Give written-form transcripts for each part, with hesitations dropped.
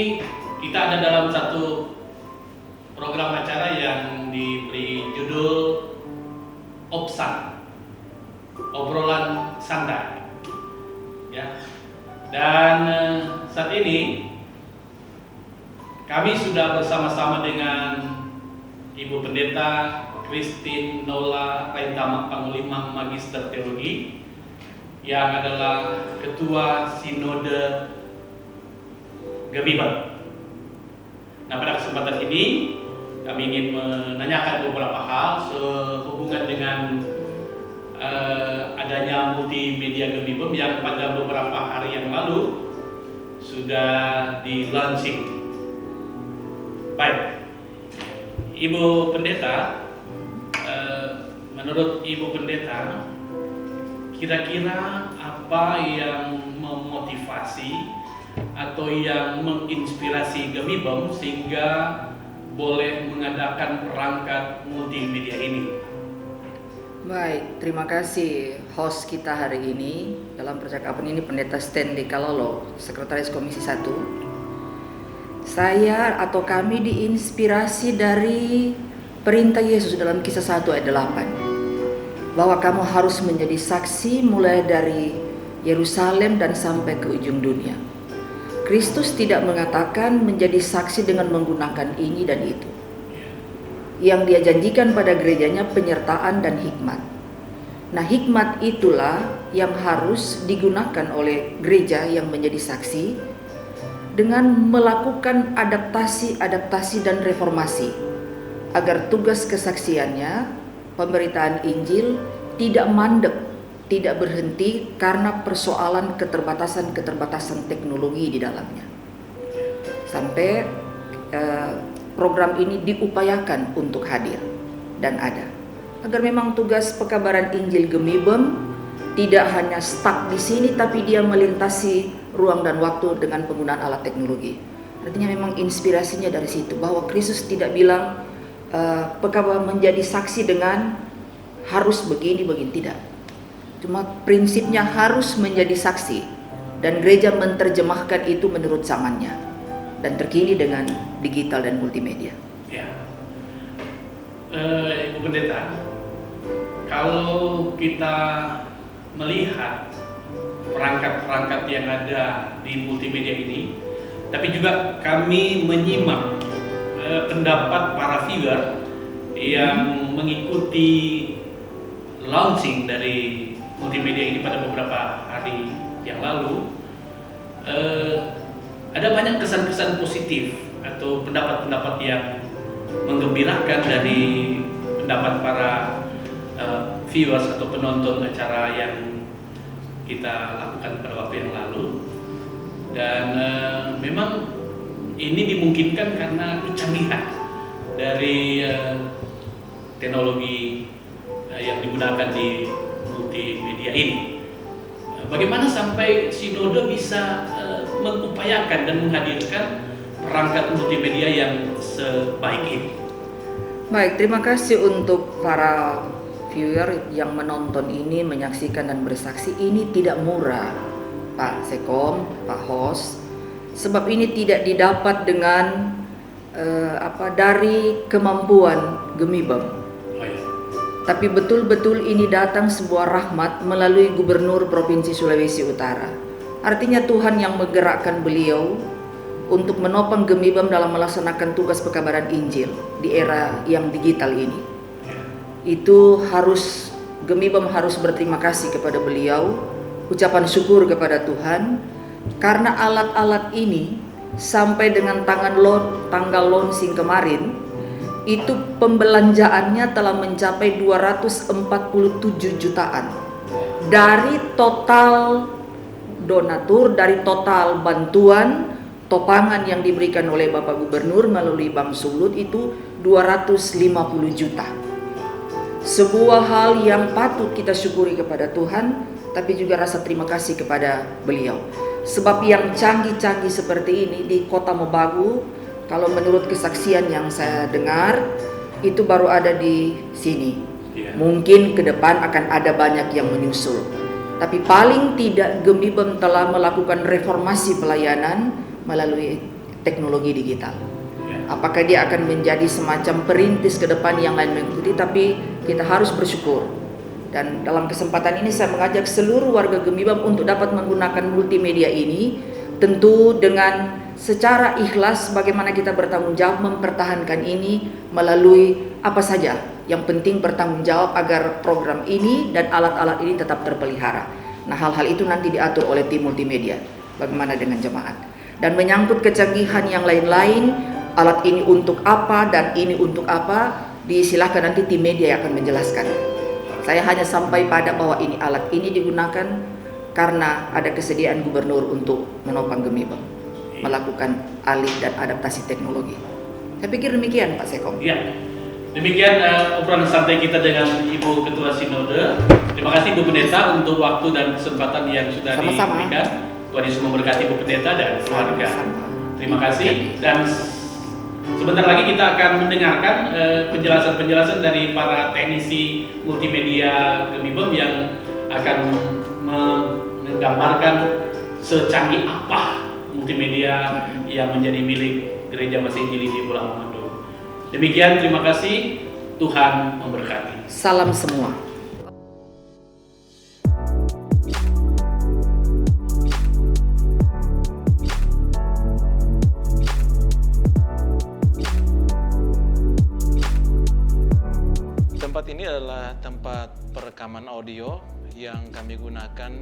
ini kita ada dalam satu program acara yang diberi judul Obsan, obrolan santai, ya. Dan saat ini kami sudah bersama-sama dengan Ibu Pendeta Christine Nola Raintama Panglima Magister Teologi yang adalah Ketua Sinode Gemiban. Nah, pada kesempatan ini kami ingin menanyakan beberapa hal sehubungan dengan adanya multimedia Gemibem yang pada beberapa hari yang lalu sudah di-launching. Baik, Ibu Pendeta, menurut Ibu Pendeta, kira-kira apa yang memotivasi atau yang menginspirasi Gemibem sehingga boleh mengadakan perangkat multimedia ini? Baik, terima kasih host kita hari ini. Dalam percakapan ini Pendeta Stanley Kalolo, Sekretaris Komisi 1. Saya atau kami diinspirasi dari perintah Yesus dalam Kisah 1 ayat 8, bahwa kamu harus menjadi saksi mulai dari Yerusalem dan sampai ke ujung dunia. Kristus tidak mengatakan menjadi saksi dengan menggunakan ini dan itu. Yang dia janjikan pada gerejanya penyertaan dan hikmat. Nah, hikmat itulah yang harus digunakan oleh gereja yang menjadi saksi dengan melakukan adaptasi dan reformasi agar tugas kesaksiannya, pemberitaan Injil, tidak mandek, tidak berhenti karena persoalan keterbatasan teknologi di dalamnya. Sampai program ini diupayakan untuk hadir dan ada, agar memang tugas pekabaran Injil Gemibem tidak hanya stuck di sini, tapi dia melintasi ruang dan waktu dengan penggunaan alat teknologi. Artinya memang inspirasinya dari situ, bahwa Kristus tidak bilang pekabar menjadi saksi dengan harus begini, tidak. Cuma prinsipnya harus menjadi saksi, dan gereja menerjemahkan itu menurut zamannya dan terkini dengan digital dan multimedia. Ya, Ibu Pendeta, kalau kita melihat perangkat-perangkat yang ada di multimedia ini, tapi juga kami menyimak pendapat para viewer yang mengikuti launching dari multimedia ini pada beberapa hari yang lalu, ada banyak kesan-kesan positif atau pendapat-pendapat yang menggembirakan dari pendapat para viewers atau penonton acara yang kita lakukan pada waktu yang lalu. Dan memang ini dimungkinkan karena kecanggihan dari teknologi yang digunakan di multimedia ini. Bagaimana sampai Sinode bisa mengupayakan dan menghadirkan perangkat multimedia yang sebaik ini? Baik, terima kasih untuk para viewer yang menonton ini, menyaksikan dan bersaksi. Ini tidak murah, Pak Sekom, Pak Host, sebab ini tidak didapat dengan dari kemampuan Gemibem. Tapi betul-betul ini datang sebuah rahmat melalui Gubernur Provinsi Sulawesi Utara. Artinya Tuhan yang menggerakkan beliau untuk menopang Gemibem dalam melaksanakan tugas pekabaran Injil di era yang digital ini. Itu harus, Gemibem harus berterima kasih kepada beliau, ucapan syukur kepada Tuhan, karena alat-alat ini sampai dengan tanggal launching kemarin, itu pembelanjaannya telah mencapai 247 jutaan dari total donatur, dari total bantuan topangan yang diberikan oleh Bapak Gubernur melalui Bank Sulut itu 250 juta. Sebuah hal yang patut kita syukuri kepada Tuhan, tapi juga rasa terima kasih kepada beliau. Sebab yang canggih-canggih seperti ini di Kota Mobagu, kalau menurut kesaksian yang saya dengar, itu baru ada di sini. Mungkin ke depan akan ada banyak yang menyusul. Tapi paling tidak Gemibem telah melakukan reformasi pelayanan melalui teknologi digital. Ya. Apakah dia akan menjadi semacam perintis ke depan yang lain mengikuti, tapi kita harus bersyukur. Dan dalam kesempatan ini saya mengajak seluruh warga Gemibam untuk dapat menggunakan multimedia ini, tentu dengan secara ikhlas bagaimana kita bertanggung jawab mempertahankan ini melalui apa saja. Yang penting bertanggung jawab agar program ini dan alat-alat ini tetap terpelihara. Nah, hal-hal itu nanti diatur oleh tim multimedia. Bagaimana dengan jemaat? Dan menyangkut kecanggihan yang lain-lain, alat ini untuk apa dan ini untuk apa, disilahkan nanti tim media yang akan menjelaskan. Saya hanya sampai pada bahwa ini alat ini digunakan karena ada kesediaan gubernur untuk menopang Gemibam melakukan alih dan adaptasi teknologi. Saya pikir demikian Pak Sekom. Ya. Demikian obrolan santai kita dengan Ibu Ketua Sinode. Terima kasih Bu Pendeta untuk waktu dan kesempatan yang sudah Sama-sama. diberikan. Tuhan Yesus memberkati Bu Pendeta dan keluarga. Sama-sama. Terima kasih. Dan sebentar lagi kita akan mendengarkan penjelasan-penjelasan dari para teknisi multimedia Gemibam yang akan menggambarkan secanggih apa multimedia yang menjadi milik Gereja Masih Injili di Pulau Manado. Demikian, terima kasih. Tuhan memberkati. Salam semua. Tempat ini adalah tempat perekaman audio yang kami gunakan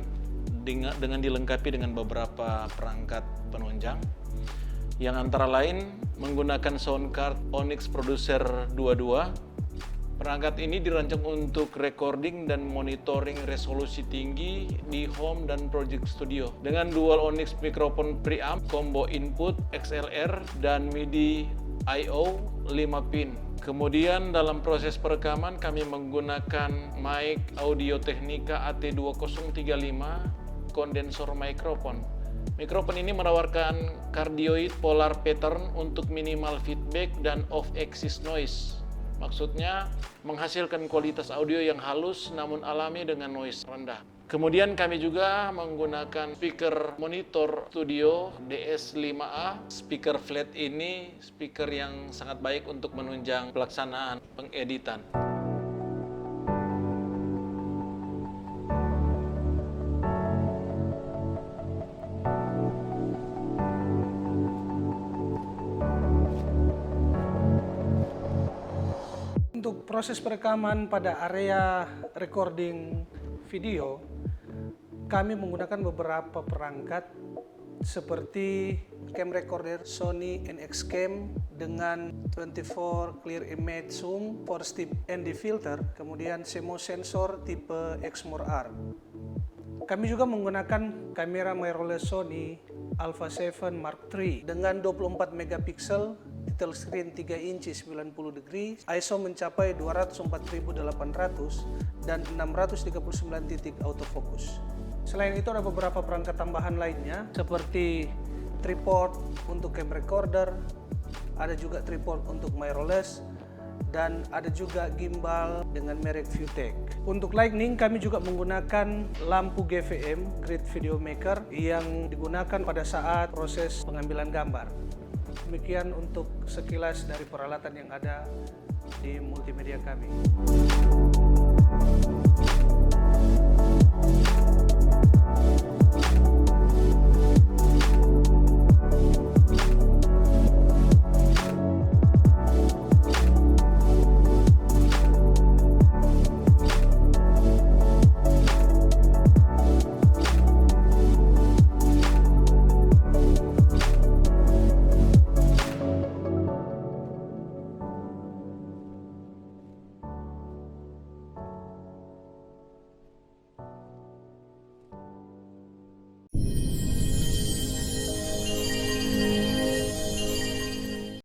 dengan dilengkapi dengan beberapa perangkat penunjang yang antara lain menggunakan sound card Onyx Producer 22. Perangkat ini dirancang untuk recording dan monitoring resolusi tinggi di home dan project studio dengan dual Onyx microphone preamp, combo input XLR dan MIDI I/O 5 pin. Kemudian dalam proses perekaman kami menggunakan mic Audio Technica AT2035 kondensor microphone. Mikrofon ini menawarkan cardioid polar pattern untuk minimal feedback dan off-axis noise. Maksudnya menghasilkan kualitas audio yang halus namun alami dengan noise rendah. Kemudian kami juga menggunakan speaker monitor studio DS5A. Speaker flat ini speaker yang sangat baik untuk menunjang pelaksanaan pengeditan. Untuk proses perekaman pada area recording video, kami menggunakan beberapa perangkat seperti cam recorder Sony NX Cam dengan 24 clear image zoom, 4 step ND filter, kemudian CMOS sensor tipe Exmor R. Kami juga menggunakan kamera mirrorless Sony Alpha 7 Mark III dengan 24 megapiksel, detail screen 3 inci 90 degree, ISO mencapai 204.800 dan 639 titik autofocus. Selain itu ada beberapa perangkat tambahan lainnya seperti tripod untuk cam recorder, ada juga tripod untuk mirrorless, dan ada juga gimbal dengan merek Viewtek. Untuk lighting kami juga menggunakan lampu GVM Grid Video Maker yang digunakan pada saat proses pengambilan gambar. Demikian untuk sekilas dari peralatan yang ada di multimedia kami.